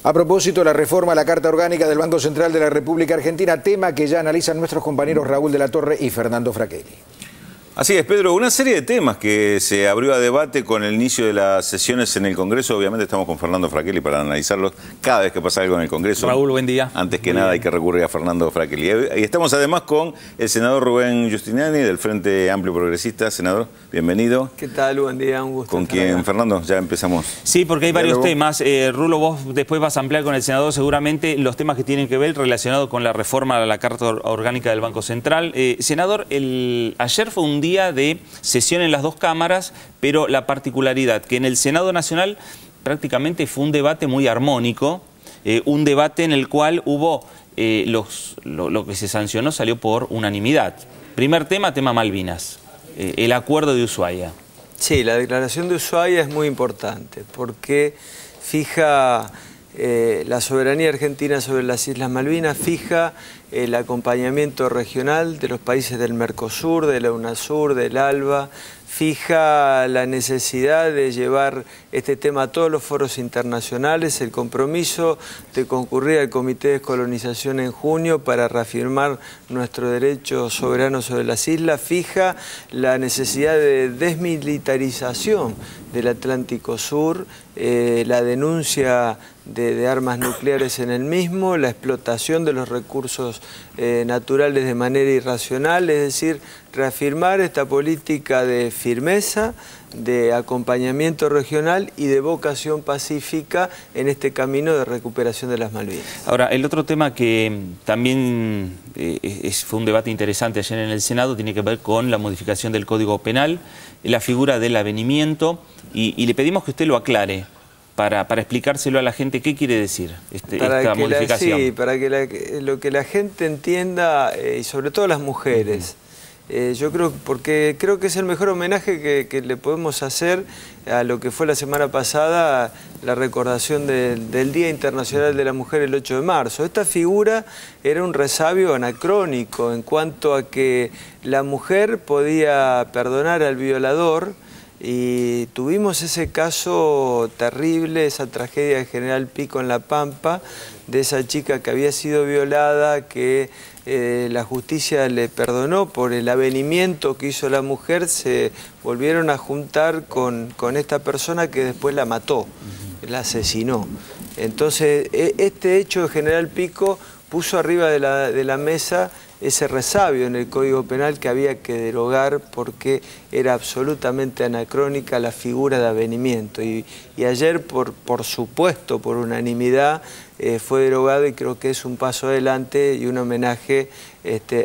A propósito de la reforma a la Carta Orgánica del Banco Central de la República Argentina, tema que ya analizan nuestros compañeros Raúl de la Torre y Fernando Fraquelli. Así es, Pedro, una serie de temas que se abrió a debate con el inicio de las sesiones en el Congreso. Obviamente estamos con Fernando Fraquelli para analizarlos cada vez que pasa algo en el Congreso. Raúl, buen día. Antes que nada hay que recurrir a Fernando Fraquelli. Y estamos además con el senador Rubén Giustiniani del Frente Amplio Progresista. Senador, bienvenido. ¿Qué tal? Buen día, un gusto. Con quien, Fernando, ya empezamos. Sí, porque hay varios temas. Rulo, vos después vas a ampliar con el senador seguramente los temas que tienen que ver relacionados con la reforma a la Carta Orgánica del Banco Central. Senador, ayer fue un día de sesión en las dos cámaras, pero la particularidad que en el Senado Nacional prácticamente fue un debate muy armónico, un debate en el cual hubo, lo que se sancionó salió por unanimidad. Primer tema Malvinas, el acuerdo de Ushuaia. Sí, la declaración de Ushuaia es muy importante porque fija la soberanía argentina sobre las Islas Malvinas, fija el acompañamiento regional de los países del Mercosur, de la UNASUR, del ALBA, fija la necesidad de llevar este tema a todos los foros internacionales, el compromiso de concurrir al Comité de Descolonización en junio para reafirmar nuestro derecho soberano sobre las islas, fija la necesidad de desmilitarización del Atlántico Sur, la denuncia de armas nucleares en el mismo, la explotación de los recursos naturales de manera irracional, es decir, reafirmar esta política de firmeza, de acompañamiento regional y de vocación pacífica en este camino de recuperación de las Malvinas. Ahora, el otro tema que también fue un debate interesante ayer en el Senado tiene que ver con la modificación del Código Penal, la figura del avenimiento, y le pedimos que usted lo aclare para explicárselo a la gente qué quiere decir esta modificación. Sí, para que lo que la gente entienda, y sobre todo las mujeres. Yo creo que es el mejor homenaje que le podemos hacer a lo que fue la semana pasada, la recordación del Día Internacional de la Mujer el 8 de marzo. Esta figura era un resabio anacrónico en cuanto a que la mujer podía perdonar al violador, y tuvimos ese caso terrible, esa tragedia de General Pico en La Pampa, de esa chica que había sido violada, que la justicia le perdonó por el avenimiento que hizo la mujer, se volvieron a juntar con esta persona que después la mató, la asesinó. Entonces, este hecho de General Pico puso arriba de la mesa ese resabio en el Código Penal que había que derogar porque era absolutamente anacrónica la figura de avenimiento. Y ayer, por supuesto, por unanimidad, fue derogado, y creo que es un paso adelante y un homenaje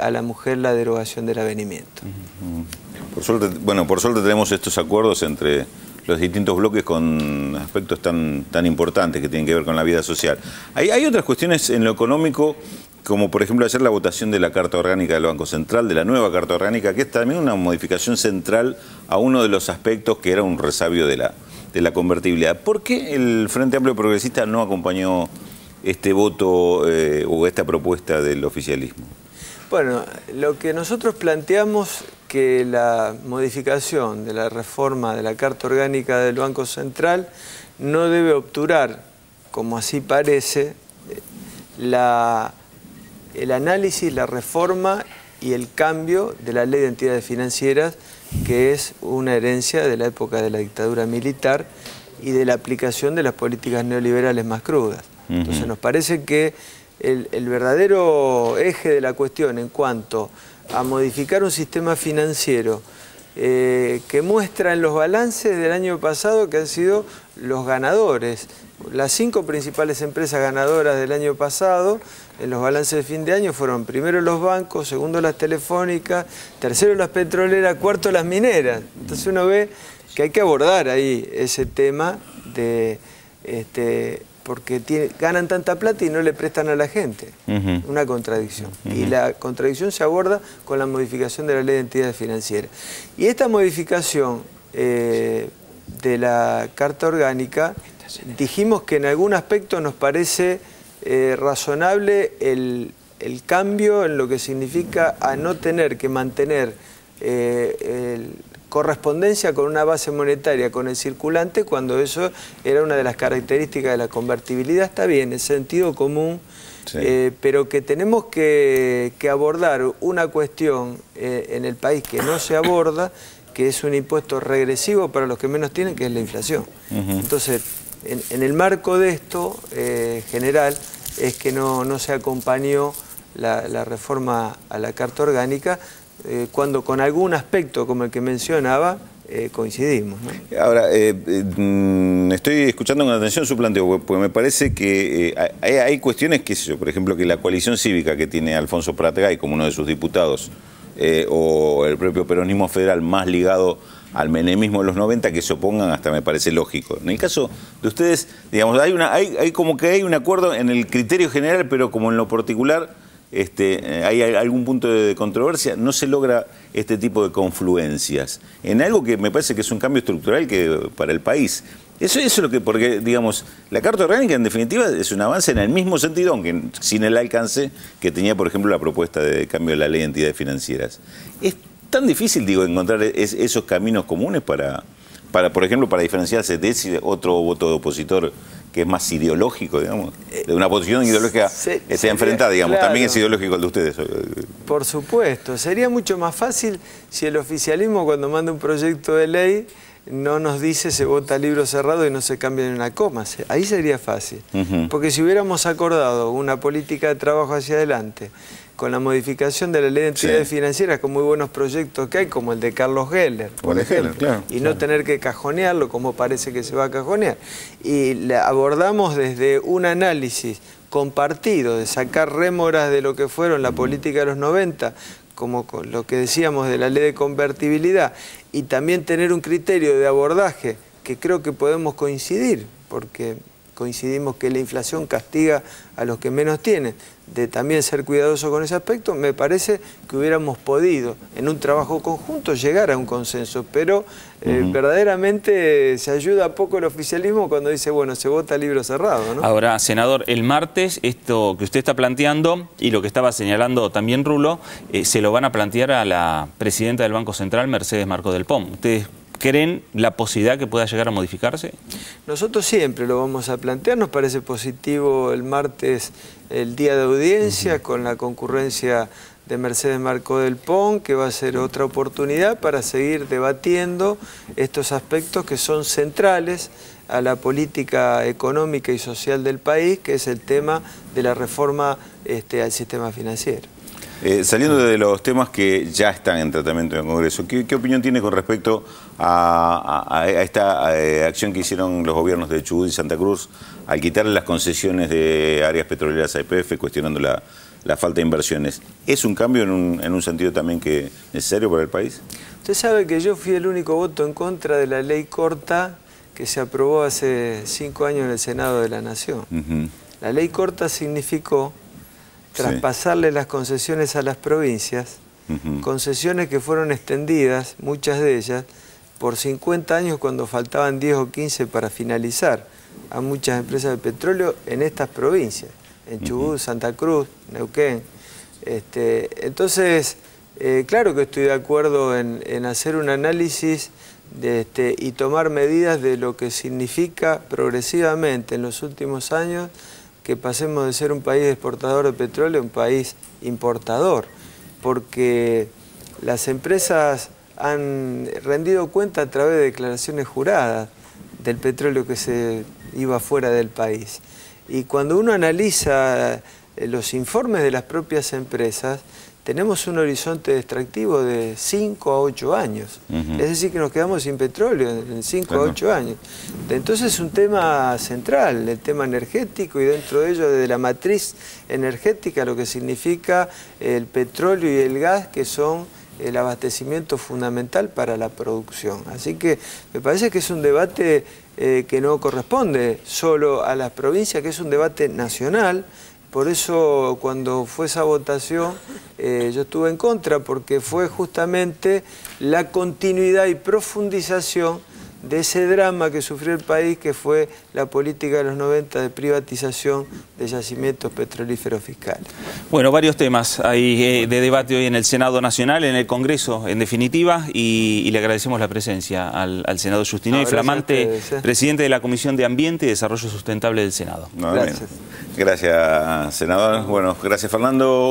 a la mujer, la derogación del avenimiento. Por suerte tenemos estos acuerdos entre los distintos bloques con aspectos tan importantes que tienen que ver con la vida social. Hay otras cuestiones en lo económico, como por ejemplo ayer la votación de la Carta Orgánica del Banco Central, de la nueva Carta Orgánica, que es también una modificación central a uno de los aspectos que era un resabio de la convertibilidad. ¿Por qué el Frente Amplio Progresista no acompañó este voto o esta propuesta del oficialismo? Bueno, lo que nosotros planteamos, que la modificación de la reforma de la Carta Orgánica del Banco Central no debe obturar, como así parece, el análisis, la reforma y el cambio de la Ley de Entidades Financieras, que es una herencia de la época de la dictadura militar y de la aplicación de las políticas neoliberales más crudas. Entonces nos parece que el verdadero eje de la cuestión en cuanto a modificar un sistema financiero que muestra en los balances del año pasado que han sido los ganadores. Las 5 principales empresas ganadoras del año pasado en los balances de fin de año fueron primero los bancos, segundo las telefónicas, tercero las petroleras, cuarto las mineras. Entonces uno ve que hay que abordar ahí ese tema de porque ganan tanta plata y no le prestan a la gente. Una contradicción. Y la contradicción se aborda con la modificación de la Ley de Entidades Financieras. Y esta modificación de la Carta Orgánica, dijimos que en algún aspecto nos parece razonable el cambio en lo que significa a no tener que mantener correspondencia con una base monetaria, con el circulante, cuando eso era una de las características de la convertibilidad. Está bien, es sentido común, sí. Pero que tenemos que abordar una cuestión en el país que no se aborda, que es un impuesto regresivo para los que menos tienen, que es la inflación. Entonces, en el marco de esto general, es que no se acompañó la reforma a la Carta Orgánica, cuando con algún aspecto como el que mencionaba coincidimos, ¿no? Ahora, estoy escuchando con atención su planteo, porque me parece que hay cuestiones, qué sé yo, por ejemplo, que la coalición cívica que tiene Alfonso Pratgay como uno de sus diputados, o el propio peronismo federal más ligado al menemismo de los 90, que se opongan, hasta me parece lógico. En el caso de ustedes, digamos, hay como que hay un acuerdo en el criterio general, pero como en lo particular hay algún punto de controversia, no se logra este tipo de confluencias en algo que me parece que es un cambio estructural para el país. Eso es lo que, porque digamos, la Carta Orgánica en definitiva es un avance en el mismo sentido, aunque sin el alcance que tenía, por ejemplo, la propuesta de cambio de la ley de entidades financieras. Es tan difícil, digo, encontrar esos caminos comunes para, por ejemplo, para diferenciarse de ese otro voto de opositor que es más ideológico, digamos, de una posición ideológica enfrentada, digamos, claro. También es ideológico el de ustedes. Por supuesto, sería mucho más fácil si el oficialismo cuando manda un proyecto de ley no nos dice se vota libro cerrado y no se cambia ni una coma. Ahí sería fácil. Porque si hubiéramos acordado una política de trabajo hacia adelante, con la modificación de la ley de entidades financieras, con muy buenos proyectos que hay, como el de Carlos Heller, por ejemplo, y no tener que cajonearlo como parece que se va a cajonear. Y abordamos desde un análisis compartido, de sacar rémoras de lo que fueron la política de los 90, como con lo que decíamos de la ley de convertibilidad, y también tener un criterio de abordaje que creo que podemos coincidir, porque coincidimos que la inflación castiga a los que menos tienen, de también ser cuidadoso con ese aspecto, me parece que hubiéramos podido, en un trabajo conjunto, llegar a un consenso, pero verdaderamente se ayuda poco el oficialismo cuando dice, bueno, se vota libro cerrado, ¿no? Ahora, senador, el martes, esto que usted está planteando, y lo que estaba señalando también Rulo, se lo van a plantear a la presidenta del Banco Central, Mercedes Marcó del Pom. ¿Ustedes creen la posibilidad que pueda llegar a modificarse? Nosotros siempre lo vamos a plantear, nos parece positivo el martes el día de audiencia con la concurrencia de Mercedes Marcó del Pom, que va a ser otra oportunidad para seguir debatiendo estos aspectos que son centrales a la política económica y social del país, que es el tema de la reforma al sistema financiero. Saliendo de los temas que ya están en tratamiento en el Congreso, ¿qué opinión tiene con respecto a esta acción que hicieron los gobiernos de Chubut y Santa Cruz al quitarle las concesiones de áreas petroleras a YPF, cuestionando la falta de inversiones? ¿Es un cambio en un sentido también que necesario para el país? Usted sabe que yo fui el único voto en contra de la ley corta que se aprobó hace 5 años en el Senado de la Nación. La ley corta significó traspasarle las concesiones a las provincias, concesiones que fueron extendidas, muchas de ellas, por 50 años cuando faltaban 10 o 15 para finalizar, a muchas empresas de petróleo en estas provincias, en Chubut, Santa Cruz, Neuquén. Entonces, claro que estoy de acuerdo en hacer un análisis y tomar medidas de lo que significa progresivamente en los últimos años que pasemos de ser un país exportador de petróleo a un país importador, porque las empresas han rendido cuenta a través de declaraciones juradas del petróleo que se iba fuera del país. Y cuando uno analiza los informes de las propias empresas, tenemos un horizonte extractivo de 5 a 8 años. Es decir, que nos quedamos sin petróleo en 5 a 8 años. Entonces es un tema central, el tema energético, y dentro de ello de la matriz energética, lo que significa el petróleo y el gas, que son el abastecimiento fundamental para la producción. Así que me parece que es un debate que no corresponde solo a las provincias, que es un debate nacional. Por eso cuando fue esa votación yo estuve en contra, porque fue justamente la continuidad y profundización de ese drama que sufrió el país, que fue la política de los 90 de privatización de yacimientos petrolíferos fiscales. Bueno, varios temas hay de debate hoy en el Senado Nacional, en el Congreso en definitiva, y le agradecemos la presencia al senador Giustinotti, flamante presidente de la Comisión de Ambiente y Desarrollo Sustentable del Senado. Gracias. Gracias, senador. Bueno, gracias, Fernando.